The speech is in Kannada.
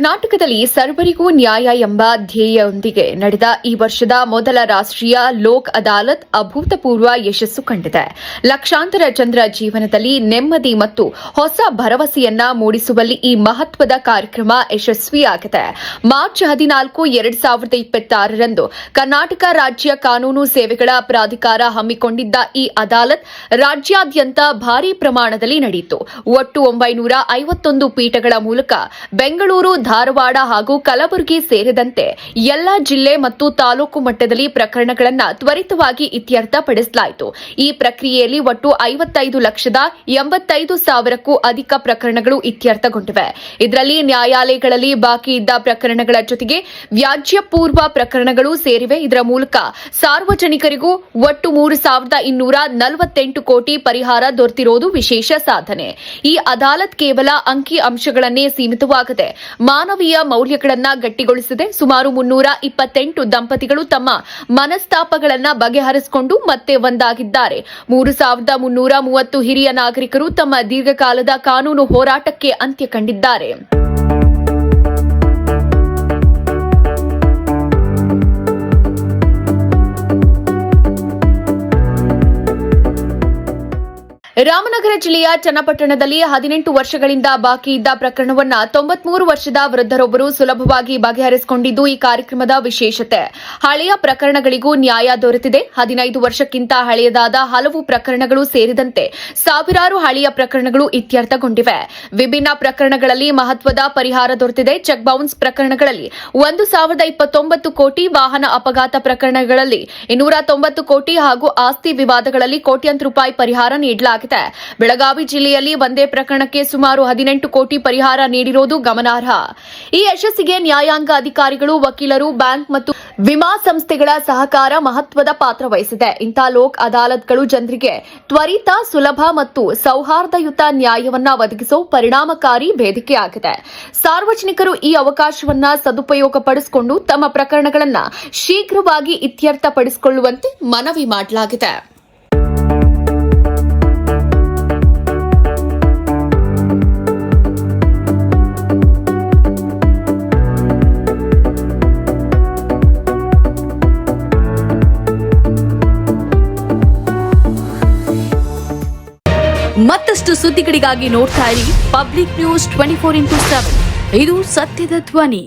ಕರ್ನಾಟಕದಲ್ಲಿ ಸರ್ವರಿಗೂ ನ್ಯಾಯ ಎಂಬ ಧ್ಯೇಯದೊಂದಿಗೆ ನಡೆದ ಈ ವರ್ಷದ ಮೊದಲ ರಾಷ್ಟ್ರೀಯ ಲೋಕ್ ಅದಾಲತ್ ಅಭೂತಪೂರ್ವ ಯಶಸ್ಸು ಕಂಡಿದೆ. ಲಕ್ಷಾಂತರ ಜನರ ಜೀವನದಲ್ಲಿ ನೆಮ್ಮದಿ ಮತ್ತು ಹೊಸ ಭರವಸೆಯನ್ನ ಮೂಡಿಸುವಲ್ಲಿ ಈ ಮಹತ್ವದ ಕಾರ್ಯಕ್ರಮ ಯಶಸ್ವಿಯಾಗಿದೆ. ಮಾರ್ಚ್ 14, 2026ರಂದು ಕರ್ನಾಟಕ ರಾಜ್ಯ ಕಾನೂನು ಸೇವೆಗಳ ಪ್ರಾಧಿಕಾರ ಹಮ್ಮಿಕೊಂಡಿದ್ದ ಈ ಅದಾಲತ್ ರಾಜ್ಯಾದ್ಯಂತ ಭಾರೀ ಪ್ರಮಾಣದಲ್ಲಿ ನಡೆಯಿತು. ಒಟ್ಟು 951 ಪೀಠಗಳ ಮೂಲಕ ಬೆಂಗಳೂರು, ಧಾರವಾಡ ಹಾಗೂ ಕಲಬುರಗಿ ಸೇರಿದಂತೆ ಎಲ್ಲಾ ಜಿಲ್ಲೆ ಮತ್ತು ತಾಲೂಕು ಮಟ್ಟದಲ್ಲಿ ಪ್ರಕರಣಗಳನ್ನು ತ್ವರಿತವಾಗಿ ಇತ್ಯರ್ಥಪಡಿಸಲಾಯಿತು. ಈ ಪ್ರಕ್ರಿಯೆಯಲ್ಲಿ ಒಟ್ಟು 55,85,000ಕ್ಕೂ ಅಧಿಕ ಪ್ರಕರಣಗಳು ಇತ್ಯರ್ಥಗೊಂಡಿವೆ. ಇದರಲ್ಲಿ ನ್ಯಾಯಾಲಯಗಳಲ್ಲಿ ಬಾಕಿ ಇದ್ದ ಪ್ರಕರಣಗಳ ಜೊತೆಗೆ ವ್ಯಾಜ್ಯ ಪೂರ್ವ ಪ್ರಕರಣಗಳು ಸೇರಿವೆ. ಇದರ ಮೂಲಕ ಸಾರ್ವಜನಿಕರಿಗೂ ಒಟ್ಟು 3,248 ಕೋಟಿ ಪರಿಹಾರ ದೊರೆತಿರುವುದು ವಿಶೇಷ ಸಾಧನೆ. ಈ ಅದಾಲತ್ ಕೇವಲ ಅಂಕಿ ಅಂಶಗಳನ್ನೇ ಸೀಮಿತವಾಗದೆ ಮಾನವೀಯ ಮೌಲ್ಯಗಳನ್ನು ಗಟ್ಟಿಗೊಳಿಸಿದೆ. ಸುಮಾರು 328 ದಂಪತಿಗಳು ತಮ್ಮ ಮನಸ್ತಾಪಗಳನ್ನು ಬಗೆಹರಿಸಿಕೊಂಡು ಮತ್ತೆ ಒಂದಾಗಿದ್ದಾರೆ. 3,330 ಹಿರಿಯ ನಾಗರಿಕರು ತಮ್ಮ ದೀರ್ಘಕಾಲದ ಕಾನೂನು ಹೋರಾಟಕ್ಕೆ ಅಂತ್ಯ ಕಂಡಿದ್ದಾರೆ. ರಾಮನಗರ ಜಿಲ್ಲೆಯ ಚನ್ನಪಟ್ಟಣದಲ್ಲಿ 18 ವರ್ಷಗಳಿಂದ ಬಾಕಿ ಇದ್ದ ಪ್ರಕರಣವನ್ನು 93 ವರ್ಷದ ವೃದ್ಧರೊಬ್ಬರು ಸುಲಭವಾಗಿ ಬಗೆಹರಿಸಿಕೊಂಡಿದ್ದು ಈ ಕಾರ್ಯಕ್ರಮದ ವಿಶೇಷತೆ. ಹಳೆಯ ಪ್ರಕರಣಗಳಿಗೂ ನ್ಯಾಯ ದೊರೆತಿದೆ. 15 ವರ್ಷಕ್ಕಿಂತ ಹಳೆಯದಾದ ಹಲವು ಪ್ರಕರಣಗಳು ಸೇರಿದಂತೆ ಸಾವಿರಾರು ಹಳೆಯ ಪ್ರಕರಣಗಳು ಇತ್ಯರ್ಥಗೊಂಡಿವೆ. ವಿಭಿನ್ನ ಪ್ರಕರಣಗಳಲ್ಲಿ ಮಹತ್ವದ ಪರಿಹಾರ ದೊರೆತಿದೆ. ಚೆಕ್ ಬೌನ್ಸ್ ಪ್ರಕರಣಗಳಲ್ಲಿ 1,029 ಕೋಟಿ, ವಾಹನ ಅಪಘಾತ ಪ್ರಕರಣಗಳಲ್ಲಿ 290 ಕೋಟಿ ಹಾಗೂ ಆಸ್ತಿ ವಿವಾದಗಳಲ್ಲಿ ಕೋಟ್ಯಾಂತರ ರೂಪಾಯಿ ಪರಿಹಾರ ನೀಡಲಾಗಿದೆ. ಬೆಳಗಾವಿ ಜಿಲ್ಲೆಯಲ್ಲಿ ಒಂದೇ ಪ್ರಕರಣಕ್ಕೆ ಸುಮಾರು 18 ಕೋಟಿ ಪರಿಹಾರ ನೀಡಿರುವುದು ಗಮನಾರ್ಹ. ಈ ಯಶಸ್ಸಿಗೆ ನ್ಯಾಯಾಂಗ ಅಧಿಕಾರಿಗಳು, ವಕೀಲರು, ಬ್ಯಾಂಕ್ ಮತ್ತು ವಿಮಾ ಸಂಸ್ಥೆಗಳ ಸಹಕಾರ ಮಹತ್ವದ ಪಾತ್ರ ವಹಿಸಿದೆ. ಇಂತಹ ಲೋಕ್ ಅದಾಲತ್ಗಳು ಜನರಿಗೆ ತ್ವರಿತ, ಸುಲಭ ಮತ್ತು ಸೌಹಾರ್ದಯುತ ನ್ಯಾಯವನ್ನ ಒದಗಿಸುವ ಪರಿಣಾಮಕಾರಿ ವೇದಿಕೆಯಾಗಿದೆ. ಸಾರ್ವಜನಿಕರು ಈ ಅವಕಾಶವನ್ನ ಸದುಪಯೋಗಪಡಿಸಿಕೊಂಡು ತಮ್ಮ ಪ್ರಕರಣಗಳನ್ನು ಶೀಘ್ರವಾಗಿ ಇತ್ಯರ್ಥಪಡಿಸಿಕೊಳ್ಳುವಂತೆ ಮನವಿ ಮಾಡಲಾಗಿದೆ. ಮತ್ತಷ್ಟು ಸುದ್ದಿಗಳಿಗಾಗಿ ನೋಡ್ತಾ ಇರಿ ಪಬ್ಲಿಕ್ ನ್ಯೂಸ್ 24x7. ಇದು ಸತ್ಯದ ಧ್ವನಿ.